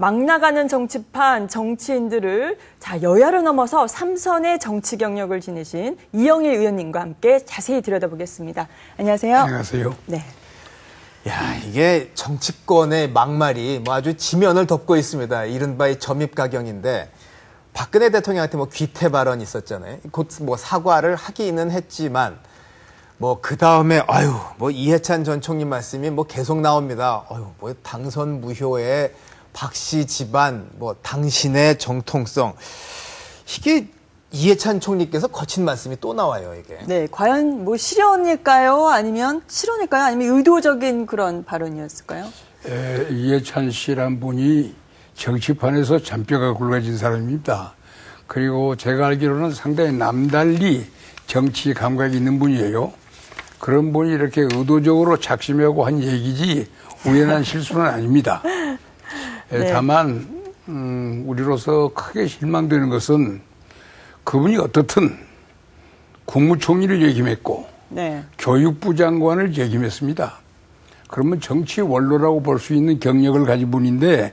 막 나가는 정치판 정치인들을 여야를 넘어서 삼선의 정치 경력을 지니신 이영일 의원님과 함께 자세히 들여다보겠습니다. 안녕하세요. 안녕하세요. 네. 야, 이게 정치권의 막말이 뭐 아주 지면을 덮고 있습니다. 이른바 이 점입가경인데 박근혜 대통령한테 뭐 귀태 발언 있었잖아요. 곧 뭐 사과를 하기는 했지만 뭐 그 다음에 뭐 이해찬 전 총리 말씀이 뭐 계속 나옵니다. 뭐 당선 무효의 박씨 집안, 뭐 당신의 정통성. 이게 이해찬 총리께서 거친 말씀이 또 나와요, 이게. 네, 과연 뭐 실언일까요? 아니면 실언일까요? 아니면 의도적인 그런 발언이었을까요? 이해찬 씨란 분이 정치판에서 잔뼈가 굵어진 사람입니다. 그리고 제가 알기로는 상당히 남달리 정치 감각이 있는 분이에요. 그런 분이 이렇게 의도적으로 작심하고 한 얘기지 우연한 실수는 아닙니다. 네. 다만 우리로서 크게 실망되는 것은 그분이 어떻든 국무총리를 역임했고 네. 교육부 장관을 역임했습니다. 그러면 정치 원로라고 볼 수 있는 경력을 가진 분인데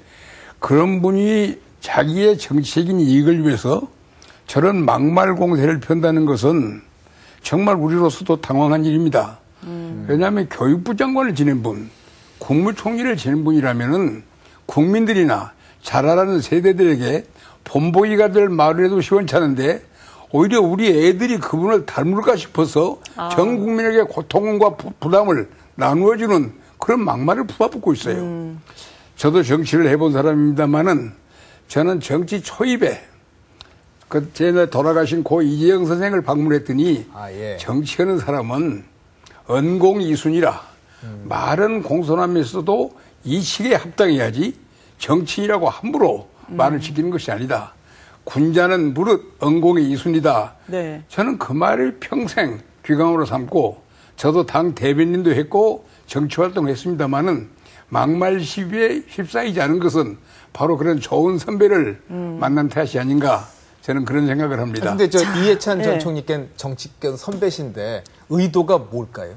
그런 분이 자기의 정치적인 이익을 위해서 저런 막말 공세를 편다는 것은 정말 우리로서도 당황한 일입니다. 왜냐하면 교육부 장관을 지낸 분, 국무총리를 지낸 분이라면은 국민들이나 잘 알아는 세대들에게 본보기가 될 말을 해도 시원찮은데 오히려 우리 애들이 그분을 닮을까 싶어서 전 국민에게 고통과 부담을 나누어주는 그런 막말을 부아붙고 있어요. 저도 정치를 해본 사람입니다만은 저는 정치 초입에 제 돌아가신 고 이재영 선생을 방문했더니 정치하는 사람은 언공이순이라 말은 공손하면서도 이식에 합당해야지 정치인이라고 함부로 말을 지키는 것이 아니다. 군자는 무릇 언공의 이순이다. 네. 저는 그 말을 평생 귀감으로 삼고 저도 당 대변인도 했고 정치활동을 했습니다마는 막말 시비에 휩싸이지 않은 것은 바로 그런 좋은 선배를 만난 탓이 아닌가 저는 그런 생각을 합니다. 근데 이해찬 전 총리께는 정치권 선배신데 의도가 뭘까요?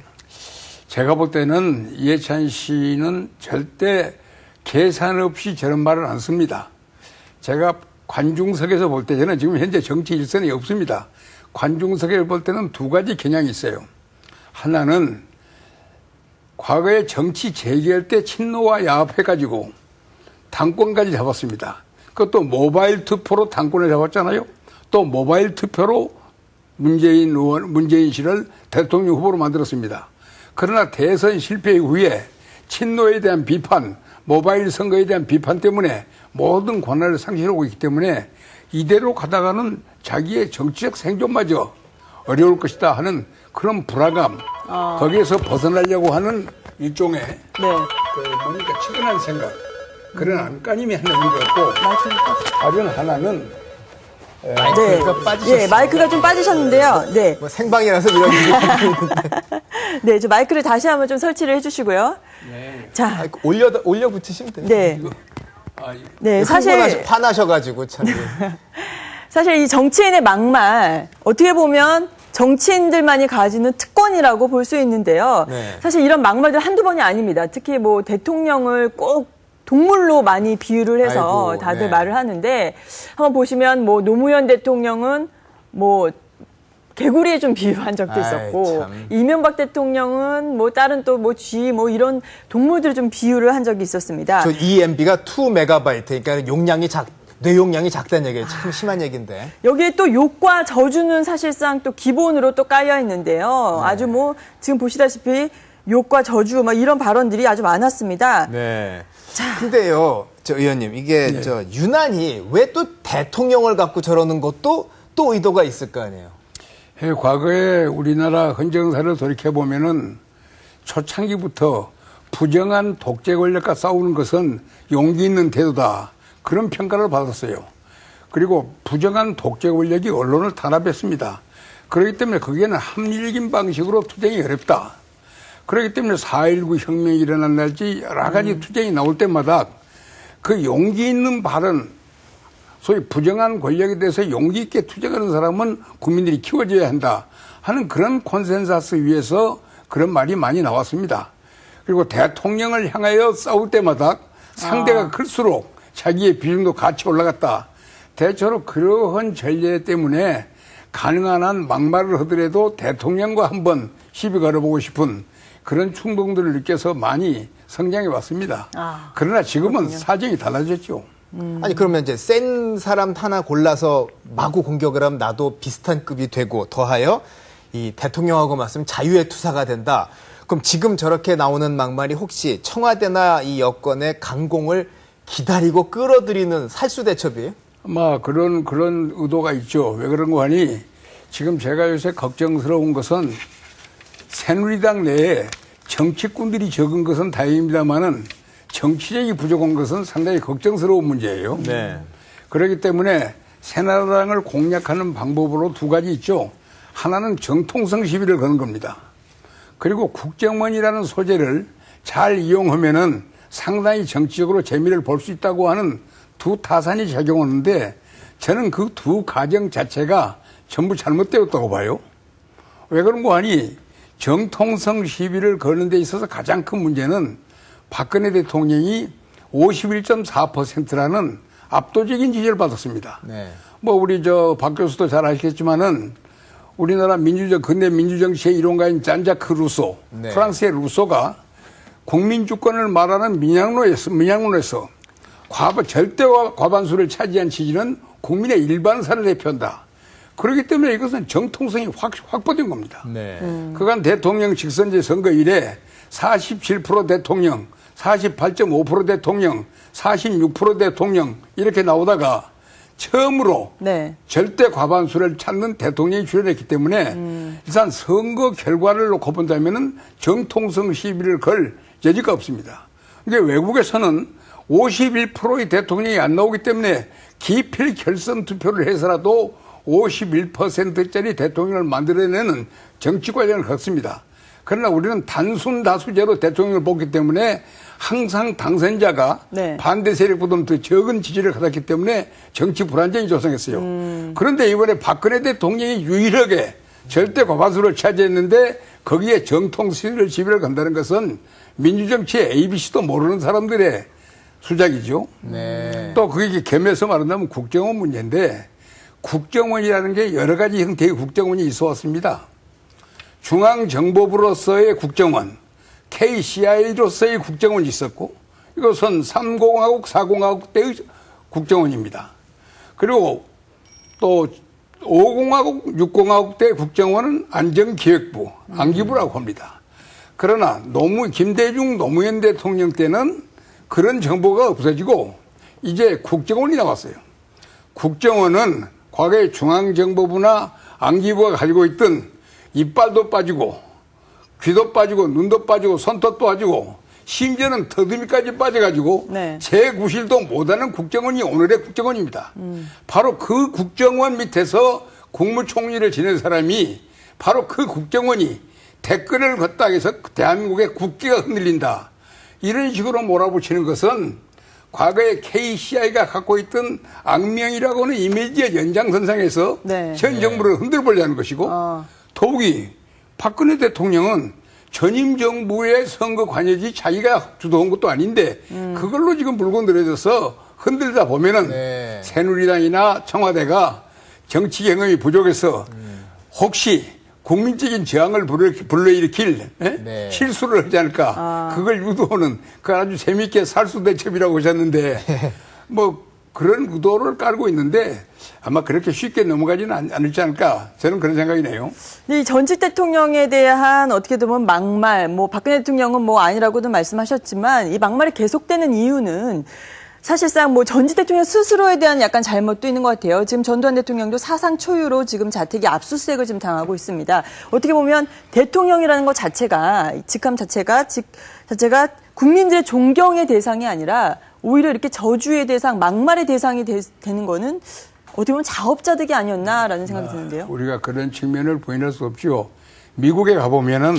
제가 볼 때는 이해찬 씨는 절대 계산 없이 저런 말을 안 씁니다. 제가 관중석에서 볼 때 저는 지금 현재 정치 일선이 없습니다. 관중석에 볼 때는 두 가지 경향이 있어요. 하나는 과거에 정치 재개할 때 친노와 야합해가지고 당권까지 잡았습니다. 그것도 모바일 투표로 당권을 잡았잖아요. 또 모바일 투표로 문재인 씨를 대통령 후보로 만들었습니다. 그러나 대선 실패 이후에 친노에 대한 비판, 모바일 선거에 대한 비판 때문에 모든 권한을 상실하고 있기 때문에 이대로 가다가는 자기의 정치적 생존마저 어려울 것이다 하는 그런 불안감, 거기에서 벗어나려고 하는 일종의 뭔가 측은한 생각, 그런 안간힘이 하나 있는 것 같고 다른 하나는 마이크가 빠지셨어요. 네, 마이크가 좀 빠지셨는데요. 네. 뭐 생방이라서 이런 일이 네, 저 마이크를 다시 한번 좀 설치를 해주시고요. 네. 자, 올려 붙이시면 돼요. 네. 네, 사실 화나셔가지고 참. 사실 이 정치인의 막말 어떻게 보면 정치인들만이 가지는 특권이라고 볼 수 있는데요. 네. 사실 이런 막말들 한두 번이 아닙니다. 특히 뭐 대통령을 꼭 동물로 많이 비유를 해서 다들 말을 하는데 한번 보시면 뭐 노무현 대통령은 뭐 개구리에 좀 비유한 적도 있었고 이명박 대통령은 뭐 다른 또 뭐 쥐 뭐 이런 동물들을 좀 비유를 한 적이 있었습니다. 저 EMB가 2MB, 그러니까 뇌용량이 작다는 얘기예요. 참 심한 얘기인데. 여기에 또 욕과 저주는 사실상 또 기본으로 또 깔려 있는데요. 아주 뭐 지금 보시다시피 욕과 저주 막 이런 발언들이 아주 많았습니다. 네. 근데요, 의원님, 이게 유난히 왜 또 대통령을 갖고 저러는 것도 또 의도가 있을 거 아니에요? 과거에 우리나라 헌정사를 돌이켜보면은 초창기부터 부정한 독재 권력과 싸우는 것은 용기 있는 태도다. 그런 평가를 받았어요. 그리고 부정한 독재 권력이 언론을 탄압했습니다. 그렇기 때문에 거기에는 합리적인 방식으로 투쟁이 어렵다. 그렇기 때문에 4.19 혁명이 일어난 날지 여러 가지 투쟁이 나올 때마다 그 용기 있는 발언, 소위 부정한 권력에 대해서 용기 있게 투쟁하는 사람은 국민들이 키워줘야 한다 하는 그런 콘센서스 위에서 그런 말이 많이 나왔습니다. 그리고 대통령을 향하여 싸울 때마다 상대가 클수록 자기의 비중도 같이 올라갔다. 대체로 그러한 전례 때문에 가능한 한 막말을 하더라도 대통령과 한번 시비 걸어보고 싶은 그런 충동들을 느껴서 많이 성장해 왔습니다. 그러나 지금은 사정이 달라졌죠. 아니 그러면 이제 센 사람 하나 골라서 마구 공격을 하면 나도 비슷한 급이 되고 더하여 이 대통령하고 맞으면 자유의 투사가 된다. 그럼 지금 저렇게 나오는 막말이 혹시 청와대나 이 여권의 강공을 기다리고 끌어들이는 살수대첩이에요? 아마 그런 의도가 있죠. 왜 그런 거 하니 지금 제가 요새 걱정스러운 것은 새누리당 내에 정치꾼들이 적은 것은 다행입니다만은 정치력이 부족한 것은 상당히 걱정스러운 문제예요. 네. 그렇기 때문에 새누리당을 공략하는 방법으로 두 가지 있죠. 하나는 정통성 시비를 거는 겁니다. 그리고 국정원이라는 소재를 잘 이용하면은 상당히 정치적으로 재미를 볼 수 있다고 하는 두 타산이 작용하는데 저는 그 두 가정 자체가 전부 잘못되었다고 봐요. 왜 그런 거 하니 정통성 시비를 거는 데 있어서 가장 큰 문제는 박근혜 대통령이 51.4%라는 압도적인 지지를 받았습니다. 네. 뭐 우리 박 교수도 잘 아시겠지만은 우리나라 근대 민주정치의 이론가인 잔자크 루소, 네. 프랑스의 루소가 국민주권을 말하는 민양론에서 절대 과반수를 차지한 지지는 국민의 일반사를 대표한다. 그렇기 때문에 이것은 정통성이 확보된 겁니다. 네. 그간 대통령 직선제 선거 이래 47% 대통령, 48.5% 대통령, 46% 대통령 이렇게 나오다가 처음으로 네. 절대 과반수를 찾는 대통령이 출연했기 때문에 일단 선거 결과를 놓고 본다면은 정통성 시비를 걸 여지가 없습니다. 그러니까 외국에서는 51%의 대통령이 안 나오기 때문에 기필 결선 투표를 해서라도 51%짜리 대통령을 만들어내는 정치 과정을 걷습니다. 그러나 우리는 단순 다수제로 대통령을 뽑기 때문에 항상 당선자가 네. 반대 세력보다 더 적은 지지를 받았기 때문에 정치 불안정이 조성했어요. 그런데 이번에 박근혜 대통령이 유일하게 절대 과반수를 차지했는데 거기에 정통성을 시비를 건다는 것은 민주정치의 ABC도 모르는 사람들의 수작이죠. 네. 또 그게 겸해서 말한다면 국정원 문제인데 국정원이라는 게 여러 가지 형태의 국정원이 있어 왔습니다. 중앙정보부로서의 국정원, KCI로서의 국정원이 있었고 이것은 3공화국, 4공화국 때의 국정원입니다. 그리고 또 5공화국, 6공화국 때 국정원은 안전기획부, 안기부라고 합니다. 그러나 김대중 노무현 대통령 때는 그런 정보가 없어지고 이제 국정원이 나왔어요. 국정원은 과거에 중앙정보부나 안기부가 가지고 있던 이빨도 빠지고 귀도 빠지고 눈도 빠지고 손톱도 빠지고 심지어는 더듬이까지 빠져가지고 네. 재구실도 못하는 국정원이 오늘의 국정원입니다. 바로 그 국정원 밑에서 국무총리를 지낸 사람이 바로 그 국정원이 댓글을 걷다 해서 대한민국의 국기가 흔들린다. 이런 식으로 몰아붙이는 것은 과거에 KCI가 갖고 있던 악명이라고 하는 이미지의 연장선상에서 네. 현 정부를 흔들보려는 것이고 더욱이 박근혜 대통령은 전임 정부의 선거 관여지 자기가 주도한 것도 아닌데 그걸로 지금 물고 늘어져서 흔들다 보면은 네. 새누리당이나 청와대가 정치 경험이 부족해서 혹시 국민적인 저항을 불러일으킬 네. 실수를 하지 않을까. 그걸 유도하는 그 아주 재미있게 살수대첩이라고 하셨는데 뭐 그런 의도를 깔고 있는데 아마 그렇게 쉽게 넘어가지는 않을지 않을까. 저는 그런 생각이네요. 이 전직 대통령에 대한 어떻게 보면 막말, 박근혜 대통령은 아니라고도 말씀하셨지만 이 막말이 계속되는 이유는 사실상 전직 대통령 스스로에 대한 약간 잘못도 있는 것 같아요. 지금 전두환 대통령도 사상 초유로 지금 자택이 압수수색을 지금 당하고 있습니다. 어떻게 보면 대통령이라는 것 자체가, 직함 자체가 국민들의 존경의 대상이 아니라 오히려 이렇게 저주의 대상, 막말의 대상이 되는 거는 어떻게 보면 자업자득이 아니었나라는 생각이 드는데요. 우리가 그런 측면을 부인할 수 없죠. 미국에 가보면은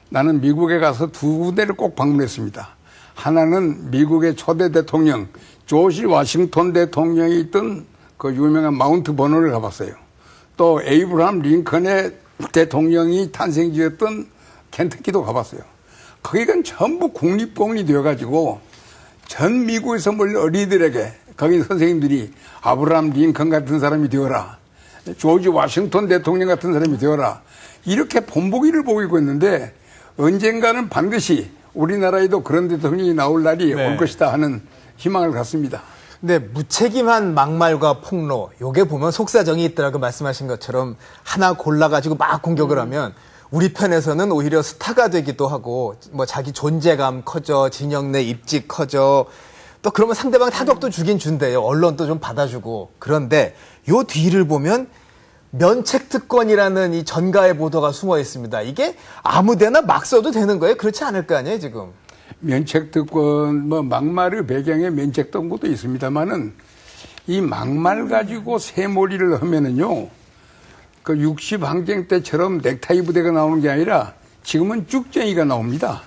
나는 미국에 가서 두 군데를 꼭 방문했습니다. 하나는 미국의 초대 대통령 조지 워싱턴 대통령이 있던 그 유명한 마운트 버너를 가봤어요. 또 에이브라함 링컨의 대통령이 탄생지었던 켄터키도 가봤어요. 거기가 전부 국립공원이 되어가지고 전 미국에서 몰린 어린이들에게 거기 선생님들이 아브라함 링컨 같은 사람이 되어라. 조지 워싱턴 대통령 같은 사람이 되어라. 이렇게 본보기를 보이고 있는데 언젠가는 반드시 우리나라에도 그런 대통령이 나올 날이 네. 올 것이다 하는 희망을 갖습니다. 근데 무책임한 막말과 폭로, 요게 보면 속사정이 있더라고 말씀하신 것처럼 하나 골라가지고 막 공격을 하면 우리 편에서는 오히려 스타가 되기도 하고 뭐 자기 존재감 커져, 진영 내 입지 커져, 또 그러면 상대방 타격도 주긴 준대요. 언론도 좀 받아주고. 그런데 요 뒤를 보면 면책특권이라는 이 전가의 보도가 숨어 있습니다. 이게 아무데나 막 써도 되는 거예요? 그렇지 않을 거 아니에요, 지금? 면책특권, 막말의 배경에 면책특권도 있습니다만은 이 막말 가지고 새몰이를 하면은요, 그 60항쟁 때처럼 넥타이 부대가 나오는 게 아니라 지금은 쭉쟁이가 나옵니다.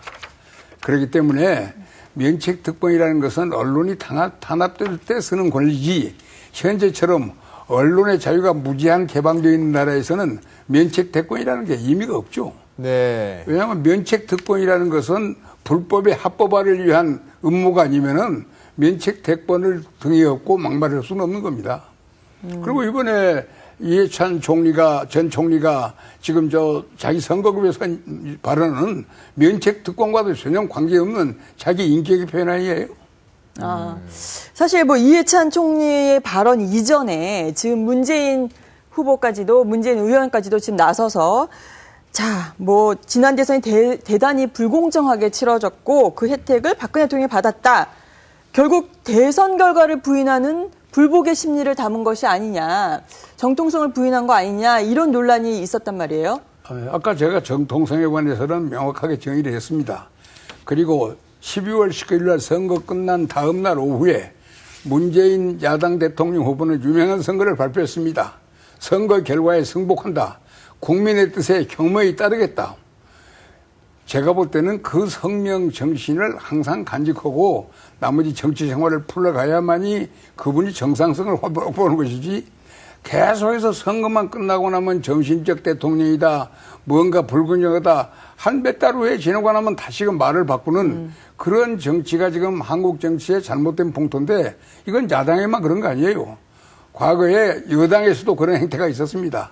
그렇기 때문에 면책특권이라는 것은 언론이 탄압될 때 쓰는 권리지 현재처럼 언론의 자유가 무제한 개방되어 있는 나라에서는 면책특권이라는 게 의미가 없죠. 네. 왜냐하면 면책특권이라는 것은 불법의 합법화를 위한 음모가 아니면은 면책특권을 등에 업고 막말을 할 수는 없는 겁니다. 그리고 이번에 이해찬 전 총리가 지금 자기 선거급에서 한 발언은 면책특권과도 전혀 관계없는 자기 인격의 표현 아니에요. 사실 뭐 이해찬 총리의 발언 이전에 지금 문재인 의원까지도 지금 나서서 자, 뭐 지난 대선이 대단히 불공정하게 치러졌고 그 혜택을 박근혜 대통령이 받았다. 결국 대선 결과를 부인하는 불복의 심리를 담은 것이 아니냐, 정통성을 부인한 거 아니냐 이런 논란이 있었단 말이에요. 아까 제가 정통성에 관해서는 명확하게 정의를 했습니다. 그리고 12월 19일 날 선거 끝난 다음 날 오후에 문재인 야당 대통령 후보는 유명한 선거를 발표했습니다. 선거 결과에 승복한다. 국민의 뜻에 경무에 따르겠다. 제가 볼 때는 그 성명 정신을 항상 간직하고 나머지 정치 생활을 풀어가야만이 그분이 정상성을 확보하는 것이지 계속해서 선거만 끝나고 나면 정신적 대통령이다, 뭔가 불균형하다, 한 몇 달 후에 지나고 나면 다시금 말을 바꾸는 그런 정치가 지금 한국 정치의 잘못된 풍토인데 이건 야당에만 그런 거 아니에요. 과거에 여당에서도 그런 행태가 있었습니다.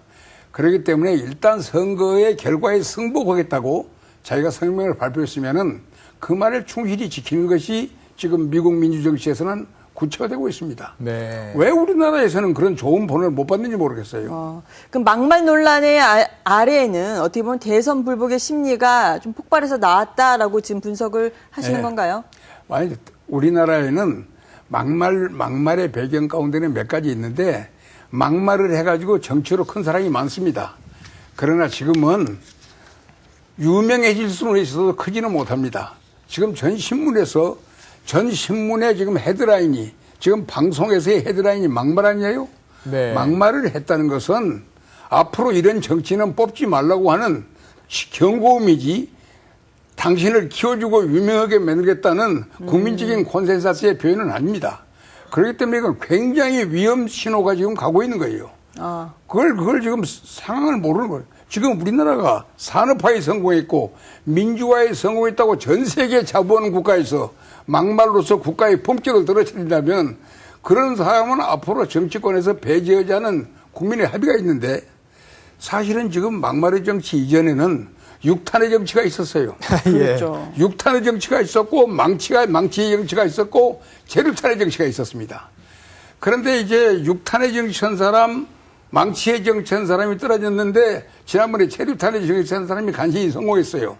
그렇기 때문에 일단 선거의 결과에 승복하겠다고 자기가 성명을 발표했으면은 그 말을 충실히 지키는 것이 지금 미국 민주정치에서는 구체화되고 있습니다. 네. 왜 우리나라에서는 그런 좋은 본을 못 받는지 모르겠어요. 그럼 막말 논란의 아래에는 어떻게 보면 대선 불복의 심리가 좀 폭발해서 나왔다라고 지금 분석을 하시는 건가요? 아니, 우리나라에는 막말의 배경 가운데는 몇 가지 있는데 막말을 해가지고 정치로 큰 사람이 많습니다. 그러나 지금은 유명해질 수는 있어도 크지는 못합니다. 지금 전 신문의 지금 헤드라인이, 지금 방송에서의 헤드라인이 막말 아니에요? 네. 막말을 했다는 것은 앞으로 이런 정치는 뽑지 말라고 하는 경고음이지 당신을 키워주고 유명하게 만들겠다는 국민적인 콘센서스의 표현은 아닙니다. 그렇기 때문에 이건 굉장히 위험 신호가 지금 가고 있는 거예요. 그걸 지금 상황을 모르는 거예요. 지금 우리나라가 산업화에 성공했고 민주화에 성공했다고 전 세계 자부하는 국가에서 막말로서 국가의 품격을 떨어뜨린다면 그런 사람은 앞으로 정치권에서 배제하자는 국민의 합의가 있는데 사실은 지금 막말의 정치 이전에는 육탄의 정치가 있었어요. 그렇죠. 육탄의 정치가 있었고 망치의 정치가 있었고 재류탄의 정치가 있었습니다. 그런데 이제 육탄의 정치한 사람, 망치의 정치한 사람이 떨어졌는데 지난번에 체류탄의 정치한 사람이 간신히 성공했어요.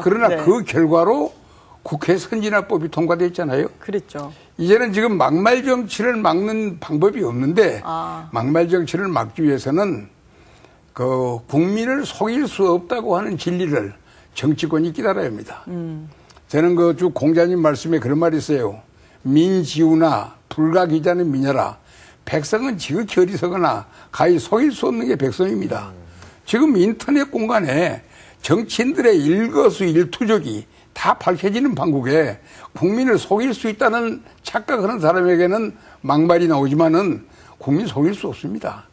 그러나 네. 그 결과로 국회 선진화법이 통과됐잖아요. 그랬죠. 이제는 지금 막말 정치를 막는 방법이 없는데 막말 정치를 막기 위해서는 그 국민을 속일 수 없다고 하는 진리를 정치권이 깨달아야 합니다. 저는 그 쭉 공자님 말씀에 그런 말이 있어요. 민지우나 불가기자는 미녀라. 백성은 지극히 어리석거나 가히 속일 수 없는 게 백성입니다. 지금 인터넷 공간에 정치인들의 일거수일투족이 다 밝혀지는 판국에 국민을 속일 수 있다는 착각하는 사람에게는 막말이 나오지만은 국민 속일 수 없습니다.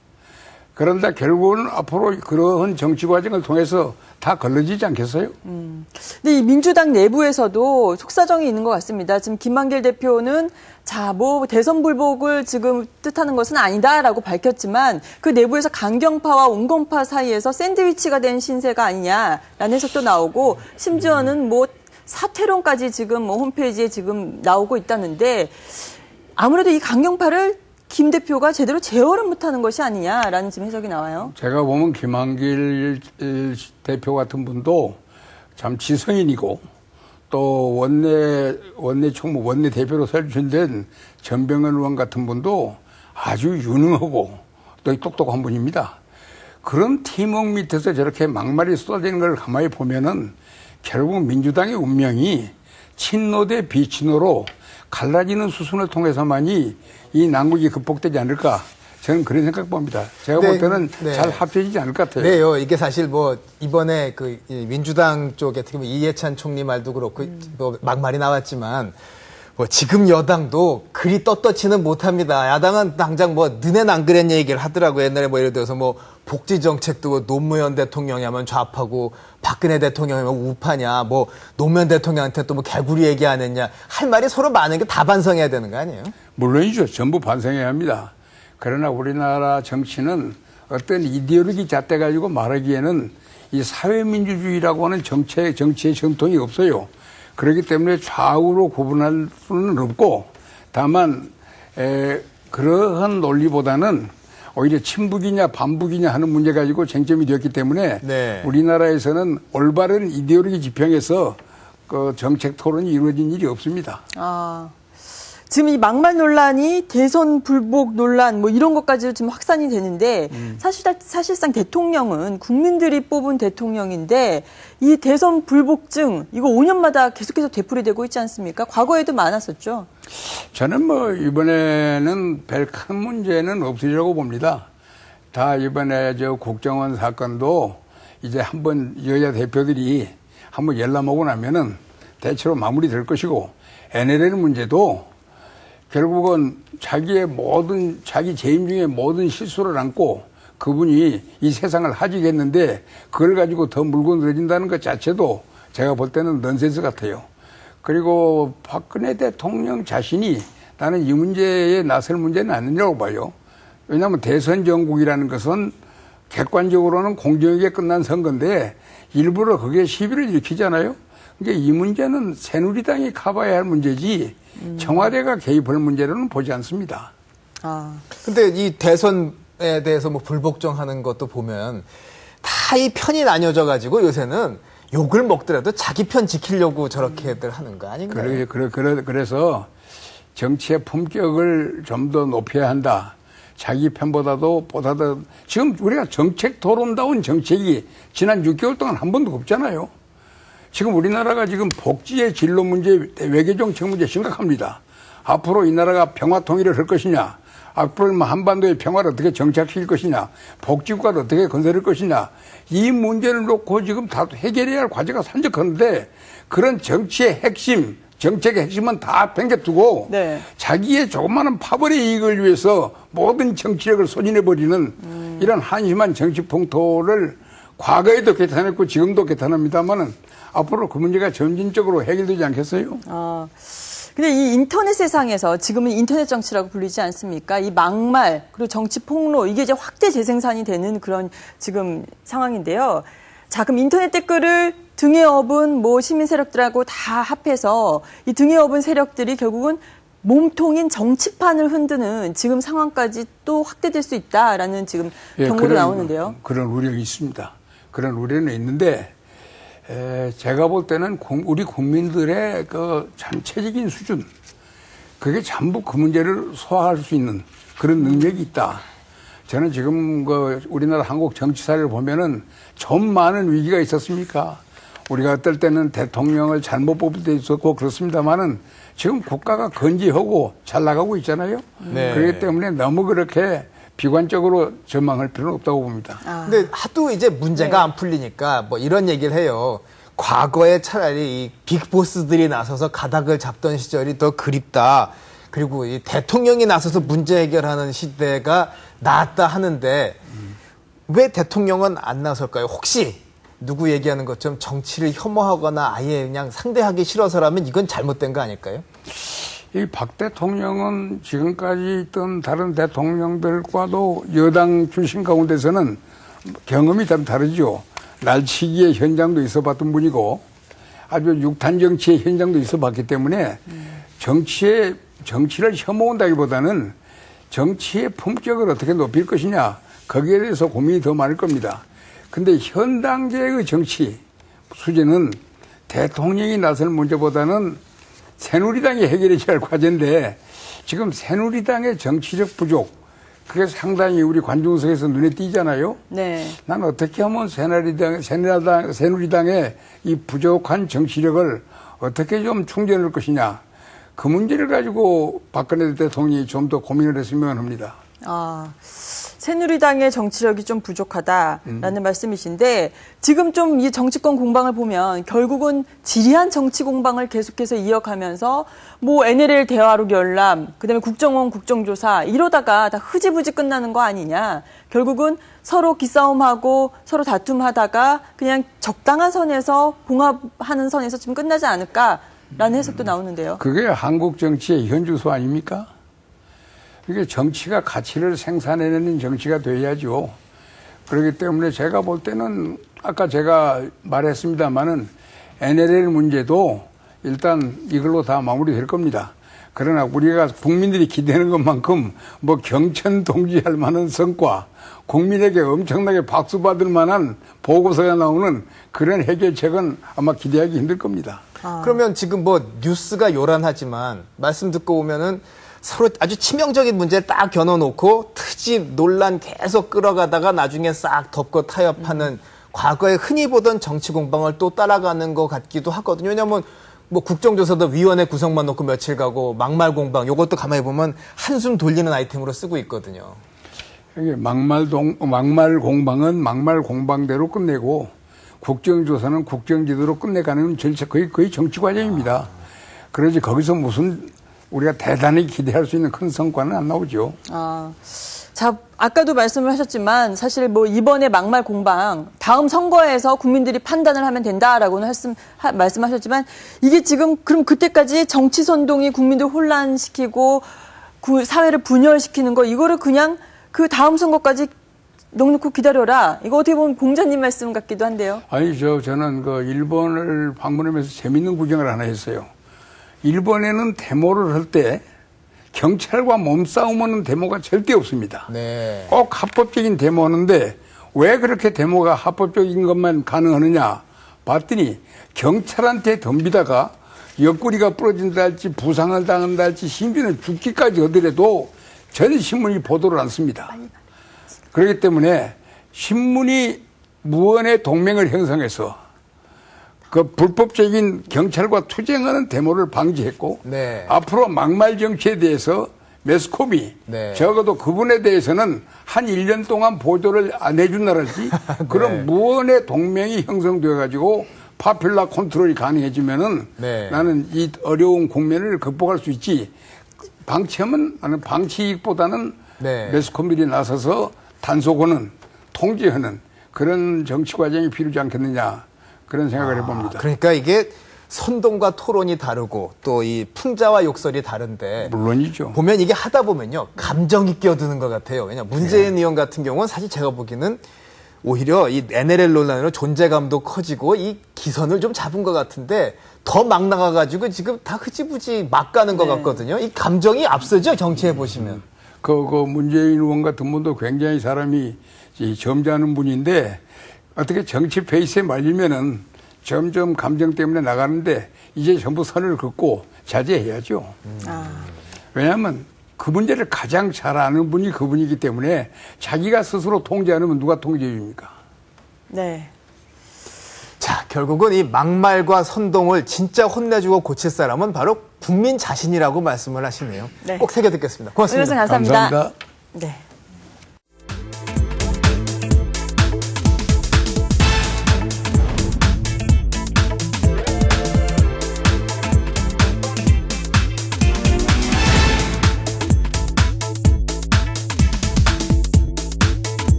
그런데 결국은 앞으로 그러한 정치 과정을 통해서 다 걸러지지 않겠어요? 근데 이 민주당 내부에서도 속사정이 있는 것 같습니다. 지금 김만길 대표는 자, 뭐 대선 불복을 지금 뜻하는 것은 아니다라고 밝혔지만 그 내부에서 강경파와 온건파 사이에서 샌드위치가 된 신세가 아니냐라는 해석도 나오고 심지어는 뭐 사퇴론까지 지금 뭐 홈페이지에 지금 나오고 있다는데 아무래도 이 강경파를 김 대표가 제대로 제어를 못하는 것이 아니냐라는 지금 해석이 나와요. 제가 보면 김한길 대표 같은 분도 참 지성인이고 또 원내 대표로 설준된 전병헌 의원 같은 분도 아주 유능하고 또 똑똑한 분입니다. 그런 팀워크 밑에서 저렇게 막말이 쏟아지는 걸 가만히 보면은 결국 민주당의 운명이 친노 대 비친노로 갈라지는 수순을 통해서만이 이 난국이 극복되지 않을까. 저는 그런 생각 봅니다. 제가 볼 때는 잘 합쳐지지 않을 것 같아요. 네요. 이게 사실 뭐 이번에 그 민주당 쪽에 특히 뭐 이해찬 총리 말도 그렇고 뭐 막말이 나왔지만 뭐 지금 여당도 그리 떳떳지는 못합니다. 야당은 당장 뭐 너넨 안 그랬냐 얘기를 하더라고요. 옛날에 뭐 예를 들어서 뭐 복지 정책도 노무현 대통령이 하면 좌파고 박근혜 대통령이 하면 우파냐, 뭐 노무현 대통령한테 또 뭐 개구리 얘기 안 했냐 할 말이 서로 많은 게 다 반성해야 되는 거 아니에요? 물론이죠. 전부 반성해야 합니다. 그러나 우리나라 정치는 어떤 이데올로기 잣대 가지고 말하기에는 이 사회민주주의라고 하는 정치의 정통이 없어요. 그렇기 때문에 좌우로 구분할 수는 없고 다만 그러한 논리보다는 오히려 친북이냐 반북이냐 하는 문제 가지고 쟁점이 되었기 때문에 우리나라에서는 올바른 이데올로기 지평에서 그 정책 토론이 이루어진 일이 없습니다. 지금 이 막말 논란이 대선 불복 논란 뭐 이런 것까지 지금 확산이 되는데 사실상 대통령은 국민들이 뽑은 대통령인데 이 대선 불복증 이거 5년마다 계속해서 되풀이되고 있지 않습니까? 과거에도 많았었죠. 저는 뭐 이번에는 별 큰 문제는 없으리라고 봅니다. 다 이번에 저 국정원 사건도 이제 한번 여야 대표들이 한번 열람하고 나면은 대체로 마무리될 것이고 NLL 문제도 결국은 자기 재임 중에 모든 실수를 안고 그분이 이 세상을 하직했는데 그걸 가지고 더 물고 늘어진다는 것 자체도 제가 볼 때는 넌센스 같아요. 그리고 박근혜 대통령 자신이 나는 이 문제에 나설 문제는 아니라고 봐요. 왜냐하면 대선 정국이라는 것은 객관적으로는 공정하게 끝난 선거인데 일부러 그게 시비를 일으키잖아요. 그러니까 이 문제는 새누리당이 커버해야 할 문제지 청와대가 개입할 문제로는 보지 않습니다. 근데 이 대선에 대해서 뭐 불복종하는 것도 보면 다 이 편이 나뉘어져 가지고 요새는 욕을 먹더라도 자기 편 지키려고 저렇게들 하는 거 아닌가요? 그래서 정치의 품격을 좀 더 높여야 한다. 자기 편보다도 지금 우리가 정책 토론다운 정책이 지난 6개월 동안 한 번도 없잖아요. 지금 우리나라가 지금 복지의 진로 문제, 외교 정책 문제 심각합니다. 앞으로 이 나라가 평화 통일을 할 것이냐, 앞으로 한반도의 평화를 어떻게 정착시킬 것이냐, 복지국가를 어떻게 건설할 것이냐, 이 문제를 놓고 지금 다 해결해야 할 과제가 산적한데 그런 정치의 핵심, 정책의 핵심은 다 팽개두고 자기의 조그마한 파벌의 이익을 위해서 모든 정치력을 소진해버리는 이런 한심한 정치 풍토를 과거에도 개탄했고 지금도 개탄합니다만은 앞으로 그 문제가 점진적으로 해결되지 않겠어요? 근데 이 인터넷 세상에서 지금은 인터넷 정치라고 불리지 않습니까? 이 막말 그리고 정치 폭로 이게 이제 확대 재생산이 되는 그런 지금 상황인데요. 자, 그럼 인터넷 댓글을 등에 업은 뭐 시민 세력들하고 다 합해서 이 등에 업은 세력들이 결국은 몸통인 정치판을 흔드는 지금 상황까지 또 확대될 수 있다라는 지금 경고도 나오는데요. 그런 우려가 있습니다. 그런 우려는 있는데 제가 볼 때는 우리 국민들의 그 전체적인 수준 그게 전부 그 문제를 소화할 수 있는 그런 능력이 있다. 저는 지금 그 우리나라 한국 정치사를 보면은 좀 많은 위기가 있었습니까? 우리가 어떨 때는 대통령을 잘못 뽑을 때 있었고 그렇습니다만은 지금 국가가 건재하고 잘 나가고 있잖아요. 그렇기 때문에 너무 그렇게 비관적으로 전망할 필요는 없다고 봅니다. 근데 하도 이제 문제가 안 풀리니까 뭐 이런 얘기를 해요. 과거에 차라리 이 빅보스들이 나서서 가닥을 잡던 시절이 더 그립다. 그리고 이 대통령이 나서서 문제 해결하는 시대가 낫다 하는데 왜 대통령은 안 나설까요? 혹시 누구 얘기하는 것처럼 정치를 혐오하거나 아예 그냥 상대하기 싫어서라면 이건 잘못된 거 아닐까요? 이 박 대통령은 지금까지 있던 다른 대통령들과도 여당 출신 가운데서는 경험이 좀 다르죠. 날치기의 현장도 있어 봤던 분이고 아주 육탄 정치의 현장도 있어 봤기 때문에 정치를 혐오한다기보다는 정치의 품격을 어떻게 높일 것이냐 거기에 대해서 고민이 더 많을 겁니다. 근데 현 단계의 정치 수준은 대통령이 나설 문제보다는 새누리당이 해결해야 할 과제인데 지금 새누리당의 정치적 부족 그게 상당히 우리 관중석에서 눈에 띄잖아요. 네. 난 어떻게 하면 새누리당의 이 부족한 정치력을 어떻게 좀 충전할 것이냐. 그 문제를 가지고 박근혜 대통령이 좀 더 고민을 했으면 합니다. 새누리당의 정치력이 좀 부족하다라는 말씀이신데 지금 좀 이 정치권 공방을 보면 결국은 지리한 정치 공방을 계속해서 이어가면서 뭐 NLL 대화록 열람, 그다음에 국정원 국정조사 이러다가 다 흐지부지 끝나는 거 아니냐. 결국은 서로 기싸움하고 서로 다툼하다가 그냥 적당한 선에서 봉합하는 선에서 지금 끝나지 않을까라는 해석도 나오는데요. 그게 한국 정치의 현주소 아닙니까? 이게 정치가 가치를 생산해내는 정치가 돼야죠. 그렇기 때문에 제가 볼 때는 아까 제가 말했습니다마는 NLL 문제도 일단 이걸로 다 마무리될 겁니다. 그러나 우리가 국민들이 기대하는 것만큼 뭐 경천 동지할 만한 성과, 국민에게 엄청나게 박수 받을 만한 보고서가 나오는 그런 해결책은 아마 기대하기 힘들 겁니다. 그러면 지금 뭐 뉴스가 요란하지만 말씀 듣고 오면은 서로 아주 치명적인 문제를 딱 겨눠놓고 트집 논란 계속 끌어가다가 나중에 싹 덮고 타협하는 과거에 흔히 보던 정치 공방을 또 따라가는 것 같기도 하거든요. 왜냐하면 뭐 국정조사도 위원회 구성만 놓고 며칠 가고 막말 공방 이것도 가만히 보면 한숨 돌리는 아이템으로 쓰고 있거든요. 이게 막말 공방은 막말 공방대로 끝내고 국정조사는 국정지도로 끝내가는 절차 거의 정치 과정입니다. 그러지 거기서 무슨 우리가 대단히 기대할 수 있는 큰 성과는 안 나오죠. 자, 아까도 말씀을 하셨지만 사실 뭐 이번에 막말 공방 다음 선거에서 국민들이 판단을 하면 된다라고는 말씀하셨지만 이게 지금 그럼 그때까지 정치 선동이 국민들 혼란시키고 사회를 분열시키는 거 이거를 그냥 그 다음 선거까지 넉넉히 기다려라. 이거 어떻게 보면 공자님 말씀 같기도 한데요. 저는 그 일본을 방문하면서 재밌는 구경을 하나 했어요. 일본에는 데모를 할 때 경찰과 몸싸움하는 데모가 절대 없습니다. 네. 꼭 합법적인 데모하는데 왜 그렇게 데모가 합법적인 것만 가능하느냐 봤더니 경찰한테 덤비다가 옆구리가 부러진다 할지 부상을 당한다 할지 심지어는 죽기까지 하더라도 전 신문이 보도를 않습니다. 그렇기 때문에 신문이 무언의 동맹을 형성해서 그 불법적인 경찰과 투쟁하는 데모를 방지했고 네. 앞으로 막말 정치에 대해서 매스콤이 네. 적어도 그분에 대해서는 한 1년 동안 보도를 안 해준다랄지 그런 무언의 동맹이 형성되어 가지고 파퓰라 컨트롤이 가능해지면은 네. 나는 이 어려운 국면을 극복할 수 있지. 방치하면 나는 방치보다는 네. 매스콤들이 나서서 단속하는 통제하는 그런 정치 과정이 필요하지 않겠느냐. 그런 생각을 해봅니다. 그러니까 이게 선동과 토론이 다르고 또 이 풍자와 욕설이 다른데 물론이죠. 보면 이게 하다 보면요 감정이 끼어드는 것 같아요. 왜냐 문재인 의원 같은 경우는 사실 제가 보기에는 오히려 이 NLL 논란으로 존재감도 커지고 이 기선을 좀 잡은 것 같은데 더 막 나가가지고 지금 다 흐지부지 막 가는 것 같거든요. 이 감정이 앞서죠 정치해 보시면. 그 문재인 의원 같은 분도 굉장히 사람이 점잖은 분인데 어떻게 정치 페이스에 말리면은 점점 감정 때문에 나가는데 이제 전부 선을 긋고 자제해야죠. 왜냐하면 그 문제를 가장 잘 아는 분이 그분이기 때문에 자기가 스스로 통제 안 하면 누가 통제해 줍니까? 네. 자, 결국은 이 막말과 선동을 진짜 혼내주고 고칠 사람은 바로 국민 자신이라고 말씀을 하시네요. 네. 꼭 새겨 듣겠습니다. 고맙습니다. 감사합니다. 감사합니다. 네.